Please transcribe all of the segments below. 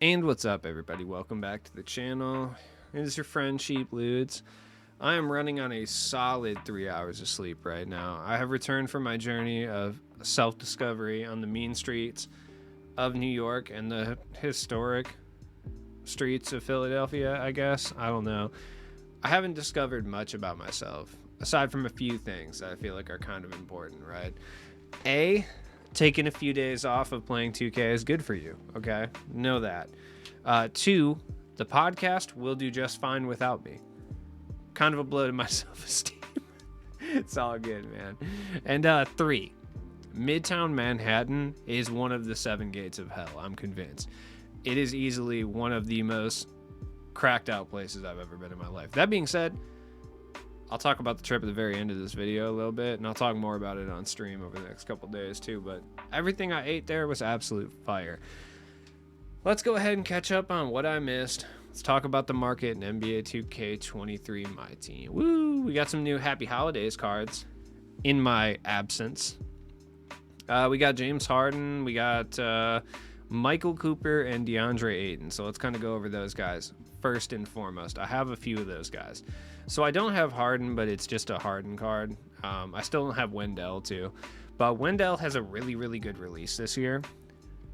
And what's up, everybody? Welcome back to the channel. It is your friend Sheep Ludes. I am running on a solid 3 hours of sleep right now. I have returned from my journey of self discovery on the mean streets of New York and the historic streets of Philadelphia, I guess. I don't know. I haven't discovered much about myself, aside from a few things that I feel like are kind of important, right? A, taking a few days off of playing 2K is good for you, okay? Know that. Two, the podcast will do just fine without me. Kind of a blow to my self-esteem. It's all good, man. And three, Midtown Manhattan is one of the 7 gates of hell, I'm convinced. It is easily one of the most cracked out places I've ever been in my life. That being said, I'll talk about the trip at the very end of this video a little bit, and I'll talk more about it on stream over the next couple days too, but everything I ate there was absolute fire. Let's go ahead and catch up on what I missed. Let's talk about the market in NBA 2K23 My Team. Woo! We got some new Happy Holidays cards in my absence. We got James Harden, we got Michael Cooper, and DeAndre Ayton. So let's kind of go over those guys first and foremost. I have a few of those guys. So I don't have Harden, but it's just a Harden card. I still don't have Wendell too. But Wendell has a really, really good release this year.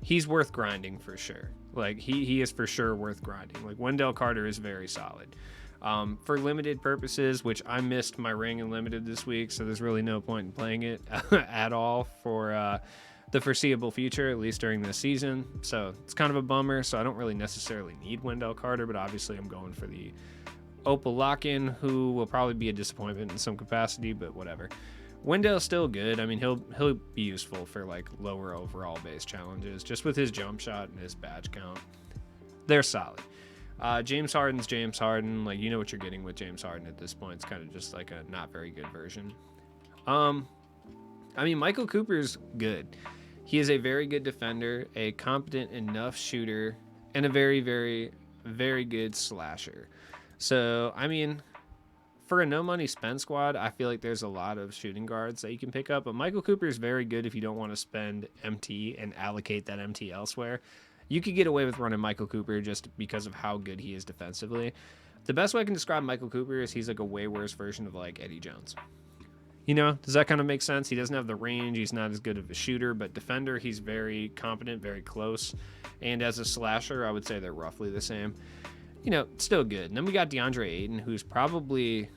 He's worth grinding for sure. Like, he is for sure worth grinding. Like, Wendell Carter is very solid. For limited purposes, which I missed my ring in limited this week, so there's really no point in playing it at all for the foreseeable future, at least during this season. So it's kind of a bummer. So I don't really necessarily need Wendell Carter, but obviously I'm going for the Opal lock-in, who will probably be a disappointment in some capacity, but whatever. Wendell's still good. I mean, he'll be useful for like lower overall base challenges, just with his jump shot and his badge count. They're solid. James Harden's James Harden. Like, you know what you're getting with James Harden at this point. It's kind of just like a not very good version. I mean, Michael Cooper's good. He is a very good defender, a competent enough shooter, and a very, very, very good slasher. So, I mean, for a no money spend squad, I feel like there's a lot of shooting guards that you can pick up, but Michael Cooper is very good if you don't want to spend MT and allocate that MT elsewhere. You could get away with running Michael Cooper just because of how good he is defensively. The best way I can describe Michael Cooper is he's like a way worse version of like Eddie Jones. You know, does that kind of make sense? He doesn't have the range. He's not as good of a shooter, but defender, he's very competent, very close. And as a slasher, I would say they're roughly the same. You know, still good. And then we got DeAndre Ayton, who's probably,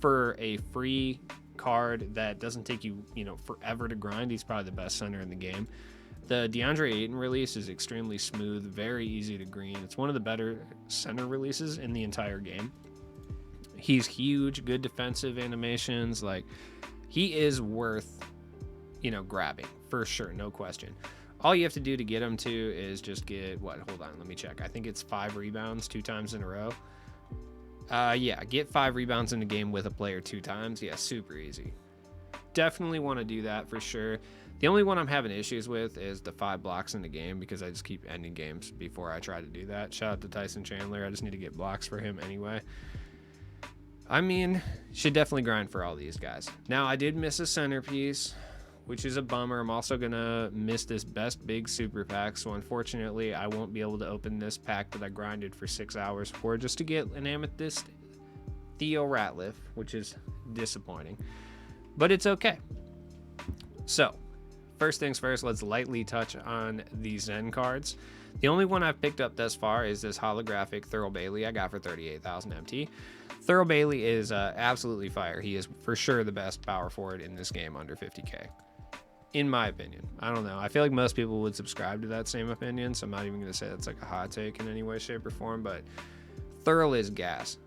for a free card that doesn't take you, forever to grind, he's probably the best center in the game. The DeAndre Ayton release is extremely smooth, very easy to green. It's one of the better center releases in the entire game. He's huge, good defensive animations. Like, he is worth, grabbing for sure, no question. All you have to do to get him to is just get hold on, let me check. I think it's 5 rebounds 2 times in a row. Yeah, get 5 rebounds in a game with a player 2 times. Yeah, super easy. Definitely want to do that for sure. The only one I'm having issues with is the 5 blocks in the game, because I just keep ending games before I try to do that. Shout out to Tyson Chandler. I just need to get blocks for him anyway. I mean, should definitely grind for all these guys. Now, I did miss a centerpiece, which is a bummer. I'm also going to miss this best big super pack, so unfortunately I won't be able to open this pack that I grinded for 6 hours for just to get an Amethyst Theo Ratliff, which is disappointing, but it's okay. So, first things first, let's lightly touch on the Zen cards. The only one I've picked up thus far is this holographic Thurl Bailey I got for 38,000 MT. Thurl Bailey is absolutely fire. He is for sure the best power forward in this game under 50k. In my opinion. I don't know. I feel like most people would subscribe to that same opinion, so I'm not even going to say that's like a hot take in any way, shape, or form, but Thurl is gas.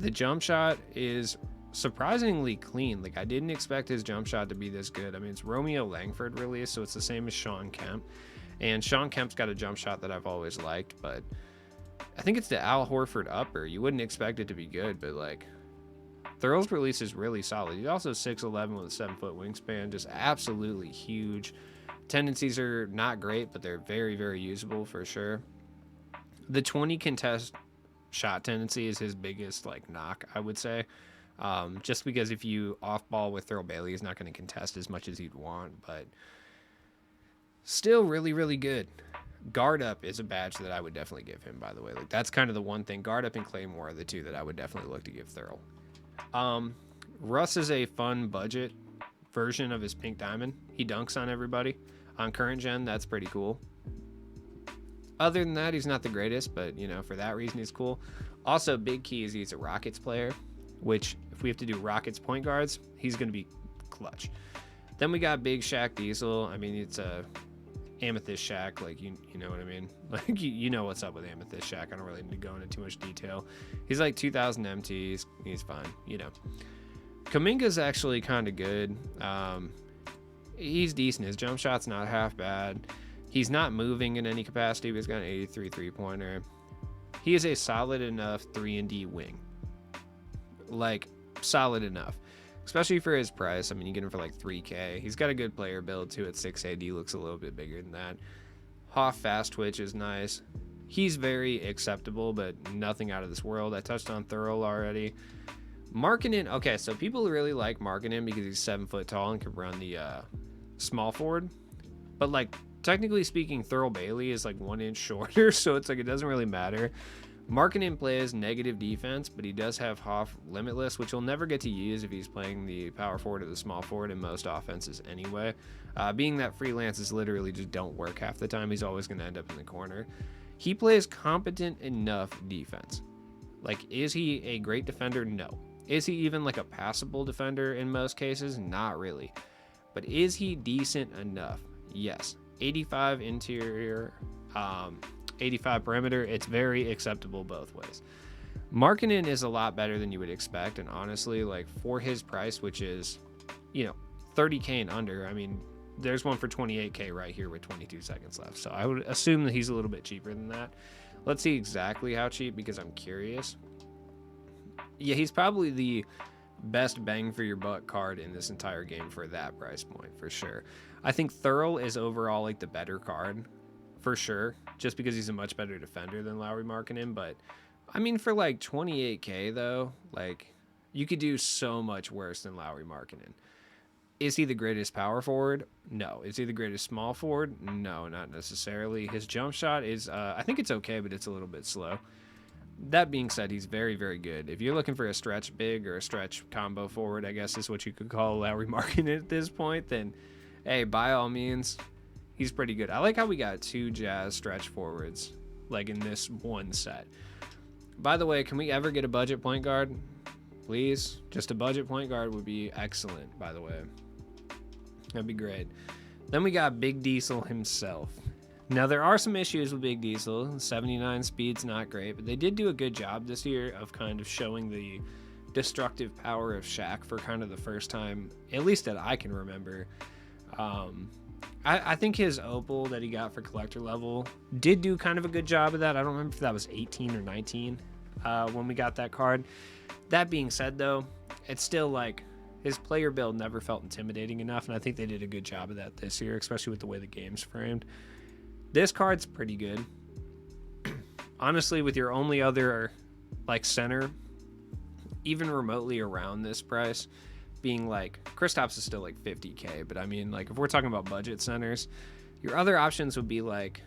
The jump shot is surprisingly clean. Like, I didn't expect his jump shot to be this good. I mean, it's Romeo Langford release, so it's the same as Sean Kemp. And Sean Kemp's got a jump shot that I've always liked, but I think it's the Al Horford upper. You wouldn't expect it to be good, but like, Thurl's release is really solid. He's also 6'11 with a 7-foot wingspan, just absolutely huge. Tendencies are not great, but they're very, very usable for sure. The 20 contest shot tendency is his biggest like knock, I would say. Just because if you off ball with Thurl Bailey, he's not going to contest as much as you'd want, but still really, really good. Guard Up is a badge that I would definitely give him, by the way. Like, that's kind of the one thing. Guard Up and Claymore are the two that I would definitely look to give Thurl. Russ is a fun budget version of his Pink Diamond. He dunks on everybody. On current gen, that's pretty cool. Other than that, he's not the greatest, but, you know, for that reason, he's cool. Also, big key is he's a Rockets player, which, if we have to do Rockets point guards, he's going to be clutch. Then we got Big Shaq Diesel. I mean, it's a Amethyst Shaq, like, you know what I mean? Like, you know what's up with Amethyst Shaq. I don't really need to go into too much detail. He's like 2,000 MT. He's fine, you know. Kuminga's actually kind of good. He's decent. His jump shot's not half bad. He's not moving in any capacity, but he's got an 83 three-pointer. He is a solid enough 3-and-D wing. Like, solid enough. Especially for his price. I mean, you get him for like 3K. He's got a good player build, too, at 6 AD. Looks a little bit bigger than that. Hoff Fast Twitch is nice. He's very acceptable, but nothing out of this world. I touched on Thurl already. Markkanen, okay, so people really like Markkanen because he's 7 foot tall and can run the small forward. But, like, technically speaking, Thurl Bailey is like 1 inch shorter, so it's like it doesn't really matter. Markkanen plays negative defense, but he does have Hoff Limitless, which he'll never get to use if he's playing the power forward or the small forward in most offenses anyway. Being that freelances literally just don't work half the time, he's always going to end up in the corner. He plays competent enough defense. Like, is he a great defender? No. Is he even like a passable defender in most cases? Not really. But is he decent enough? Yes. 85 interior, 85 perimeter. It's very acceptable both ways. Markkanen is a lot better than you would expect, and honestly, like, for his price, which is, you know, 30K and under, I mean, there's one for 28K right here with 22 seconds left. So I would assume that he's a little bit cheaper than that. Let's see exactly how cheap, because I'm curious. Yeah, he's probably the best bang for your buck card in this entire game for that price point, for sure. I think Thurl is overall like the better card, for sure, just because he's a much better defender than Lauri Markkanen. But I mean, for like 28K though, like, you could do so much worse than Lauri Markkanen. Is he the greatest power forward? No. Is he the greatest small forward? No, not necessarily. His jump shot is, I think it's okay, but it's a little bit slow. That being said, he's very, very good. If you're looking for a stretch big or a stretch combo forward, I guess is what you could call Lauri Markkanen at this point, then, hey, by all means, he's pretty good. I like how we got 2 Jazz stretch forwards, like, in this one set. By the way, can we ever get a budget point guard? Please? Just a budget point guard would be excellent, by the way. That'd be great. Then we got Big Diesel himself. Now, there are some issues with Big Diesel. 79 speed's not great, but they did do a good job this year of kind of showing the destructive power of Shaq for kind of the first time, at least that I can remember. I think his Opal that he got for collector level did do kind of a good job of that. I don't remember if that was 18 or 19 when we got that card. That being said, though, it's still like his player build never felt intimidating enough, and I think they did a good job of that this year, especially with the way the game's framed. This card's pretty good. Honestly, with your only other, like, center, even remotely around this price, being like, Kristaps is still like 50K, but I mean, like, if we're talking about budget centers, your other options would be like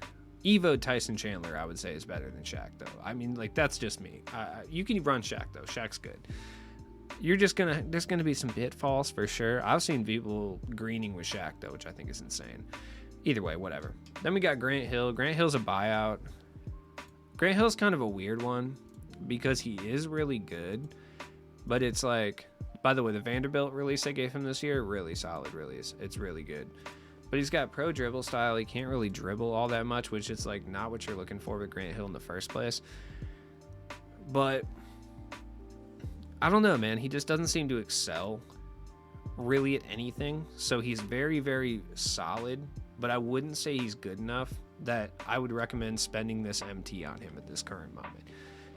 Evo Tyson Chandler, I would say, is better than Shaq, though. I mean, like, that's just me. You can run Shaq, though. Shaq's good. There's gonna be some pitfalls for sure. I've seen people greening with Shaq, though, which I think is insane. Either way, whatever. Then we got Grant Hill. Grant Hill's a buyout. Grant Hill's kind of a weird one because he is really good, but it's like, by the way, the Vanderbilt release I gave him this year, really solid release. It's really good. But he's got pro dribble style. He can't really dribble all that much, which is like not what you're looking for with Grant Hill in the first place. But I don't know, man. He just doesn't seem to excel really at anything. So he's very, very solid, but I wouldn't say he's good enough that I would recommend spending this MT on him at this current moment.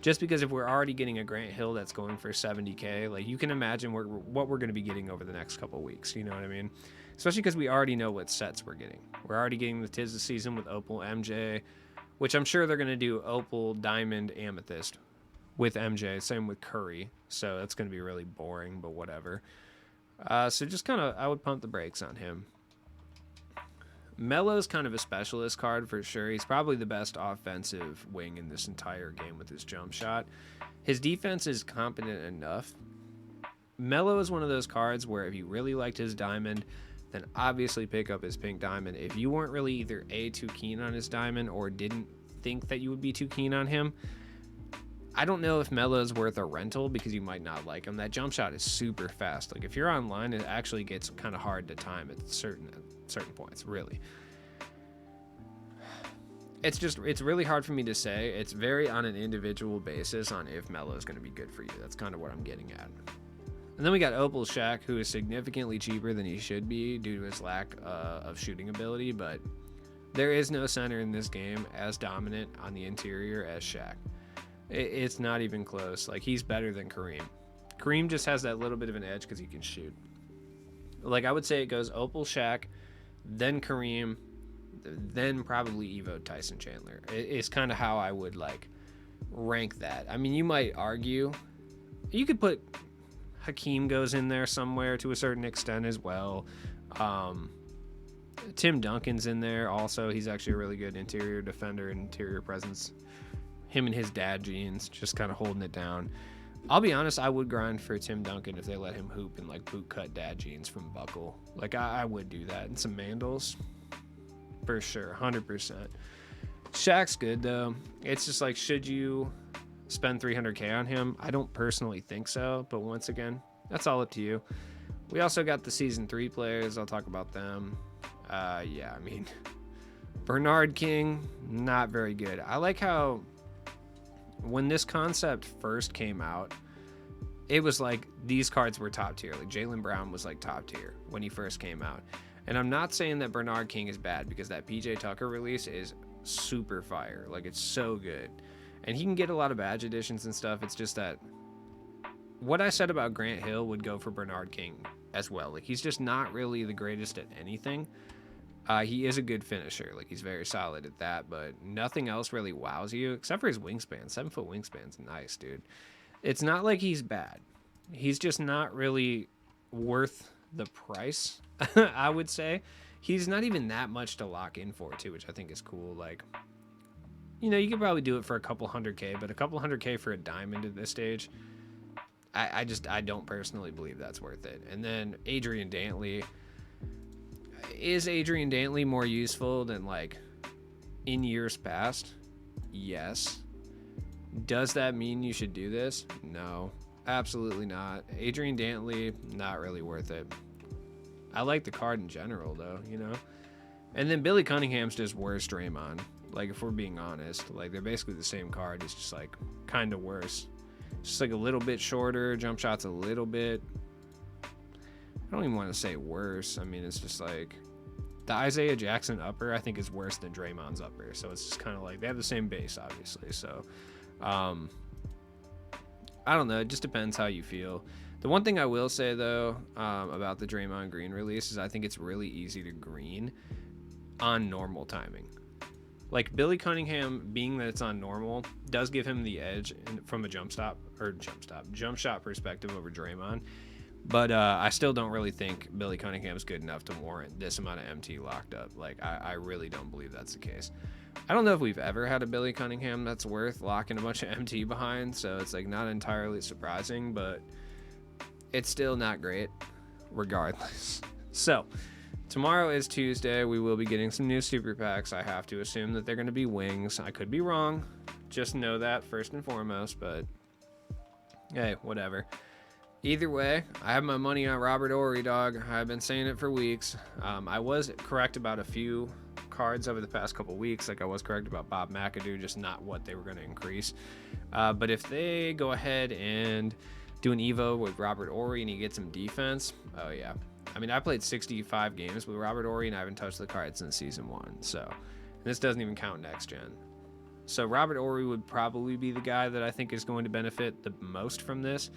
Just because if we're already getting a Grant Hill that's going for 70K, like, you can imagine what we're going to be getting over the next couple of weeks. You know what I mean? Especially because we already know what sets we're getting. We're already getting the Tis the Season with Opal MJ, which I'm sure they're going to do Opal, Diamond, Amethyst with MJ. Same with Curry. So that's going to be really boring, but whatever. So just kind of, I would pump the brakes on him. Melo's kind of a specialist card for sure. He's probably the best offensive wing in this entire game with his jump shot. His defense is competent enough. Melo is one of those cards where if you really liked his diamond, then obviously pick up his pink diamond. If you weren't really either too keen on his diamond or didn't think that you would be too keen on him, I don't know if Melo's worth a rental because you might not like him. That jump shot is super fast. Like if you're online, it actually gets kind of hard to time at certain points, really. It's really hard for me to say. It's very on an individual basis on if Melo is going to be good for you. That's kind of what I'm getting at. And then we got Opal Shaq, who is significantly cheaper than he should be due to his lack of shooting ability, but there is no center in this game as dominant on the interior as Shaq. It's not even close. Like, he's better than Kareem. Kareem just has that little bit of an edge because he can shoot. Like, I would say it goes Opal Shaq, then Kareem, then probably Evo Tyson Chandler. It's kind of how I would, like, rank that. I mean, you might argue. You could put Hakeem goes in there somewhere to a certain extent as well. Tim Duncan's in there also. He's actually a really good interior defender, interior presence. Him and his dad genes just kind of holding it down. I'll be honest, I would grind for Tim Duncan if they let him hoop in like boot cut dad jeans from Buckle. Like I would do that. And some Mandals for sure, 100%. Shaq's good though. It's just like, should you spend 300k on him? I don't personally think so, but once again, that's all up to you. We also got the season 3 players. I'll talk about them. Yeah, I mean, Bernard King, not very good. I like how when this concept first came out, it was like these cards were top tier. Like Jaylen Brown was like top tier when he first came out. And I'm not saying that Bernard King is bad because that PJ Tucker release is super fire. Like it's so good. And he can get a lot of badge additions and stuff. It's just that what I said about Grant Hill would go for Bernard King as well. Like he's just not really the greatest at anything. He is a good finisher. Like he's very solid at that, but nothing else really wows you except for his wingspan. 7-foot wingspan's nice, dude. It's not like he's bad. He's just not really worth the price, I would say. He's not even that much to lock in for too, which I think is cool. Like, you know, you could probably do it for a couple 100k, but a couple 100k for a diamond at this stage, I don't personally believe that's worth it. And then Adrian Dantley. Is Adrian Dantley more useful than like in years past? Yes. Does that mean you should do this? No, absolutely not. Adrian Dantley, not really worth it. I like the card in general though, you know? And then Billy Cunningham's just worse Draymond. Like if we're being honest, like they're basically the same card. It's just like kind of worse. Just like a little bit shorter, jump shots a little bit. I don't even want to say worse. I mean, it's just like the Isaiah Jackson upper, I think, is worse than Draymond's upper. So it's just kind of like they have the same base, obviously. So I don't know. It just depends how you feel. The one thing I will say, though, about the Draymond Green release is I think it's really easy to green on normal timing. Like Billy Cunningham, being that it's on normal, does give him the edge from a jump shot perspective over Draymond. But I still don't really think Billy Cunningham's good enough to warrant this amount of MT locked up. Like, I really don't believe that's the case. I don't know if we've ever had a Billy Cunningham that's worth locking a bunch of MT behind, so it's, like, not entirely surprising, but it's still not great regardless. So, tomorrow is Tuesday. We will be getting some new super packs. I have to assume that they're going to be wings. I could be wrong. Just know that first and foremost, but hey, whatever. Either way, I have my money on Robert Horry, dog. I've been saying it for weeks. I was correct about a few cards over the past couple weeks. Like I was correct about Bob McAdoo, just not what they were going to increase. But if they go ahead and do an Evo with Robert Horry and he gets some defense, oh yeah. I mean, I played 65 games with Robert Horry and I haven't touched the card since season 1. So this doesn't even count next gen. So Robert Horry would probably be the guy that I think is going to benefit the most from this.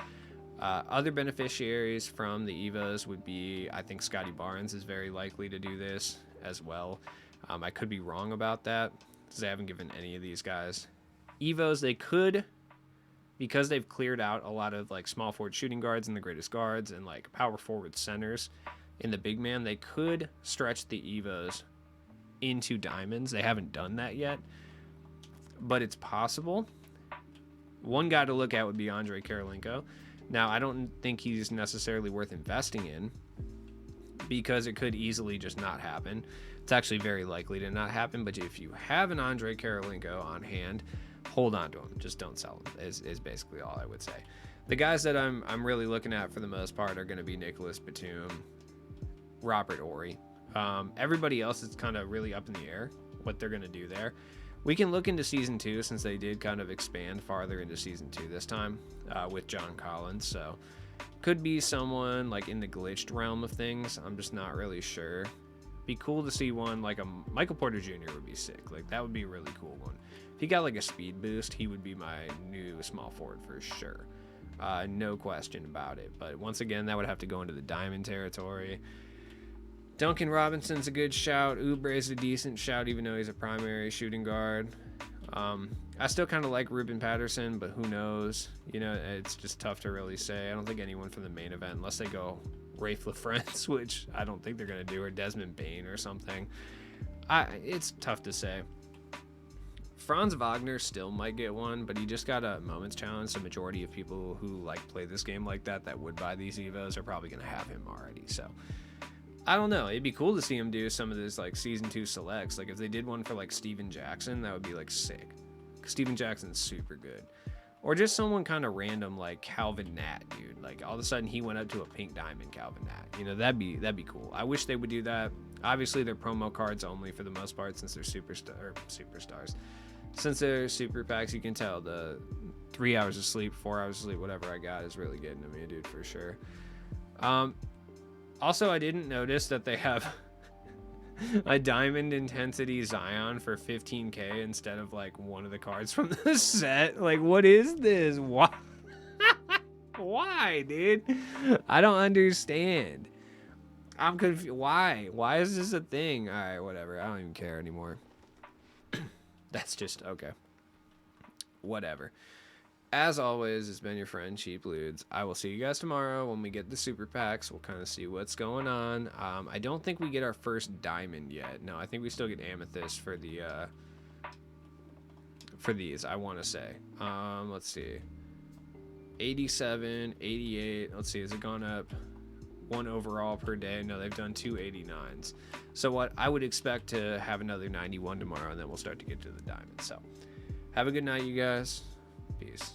Other beneficiaries from the Evos would be, I think Scotty Barnes is very likely to do this as well. I could be wrong about that because I haven't given any of these guys Evos. They could, because they've cleared out a lot of like small forward shooting guards and the greatest guards and like power forward centers in the big man, they could stretch the Evos into diamonds. They haven't done that yet, but it's possible. One guy to look at would be Andrei Karolinko. Now, I don't think he's necessarily worth investing in because it could easily just not happen. It's actually very likely to not happen, but if you have an Andrei Karolinko on hand, hold on to him. Just don't sell him, is basically all I would say. The guys that I'm really looking at for the most part are going to be Nicholas Batum, Robert Horry. Everybody else is kind of really up in the air what they're going to do there. We can look into Season 2 since they did kind of expand farther into Season 2 this time with John Collins. So could be someone like in the glitched realm of things. I'm just not really sure. Be cool to see one like a Michael Porter Jr. would be sick. Like that would be a really cool one. If he got like a speed boost, he would be my new small forward for sure. No question about it. But once again, that would have to go into the diamond territory. Duncan Robinson's a good shout. Oubre's a decent shout, even though he's a primary shooting guard. I still kind of like Ruben Patterson, but who knows? You know, it's just tough to really say. I don't think anyone from the main event, unless they go Rafe LaFrentz, which I don't think they're going to do, or Desmond Bane or something. It's tough to say. Franz Wagner still might get one, but he just got a moments challenge. So majority of people who like play this game like that would buy these Evos are probably going to have him already. So I don't know. It'd be cool to see him do some of this like Season 2 selects. Like if they did one for like Steven Jackson, that would be like sick. Steven Jackson's super good. Or just someone kind of random like Calvin Nat, dude. Like all of a sudden he went up to a pink diamond Calvin Nat. You know, that'd be cool. I wish they would do that. Obviously they're promo cards only for the most part since they're superstars. Since they're super packs, you can tell the 3 hours of sleep, 4 hours of sleep, whatever I got is really getting to me, dude, for sure. Also, I didn't notice that they have a diamond intensity Zion for 15k instead of like one of the cards from the set. Like, what is this? Why? Why, dude? I don't understand. I'm confused. Why? Why is this a thing? All right, whatever. I don't even care anymore. That's just okay. Whatever. As always, it's been your friend Cheap Ludes. I will see you guys tomorrow when we get the super packs. We'll kind of see what's going on. I don't think we get our first diamond yet. No, I think we still get amethyst for the for these, I want to say. Let's see. 87, 88. Let's see, has it gone up one overall per day? No, they've done 2 89s. So what I would expect to have another 91 tomorrow, and then we'll start to get to the diamonds. So have a good night, you guys. Peace.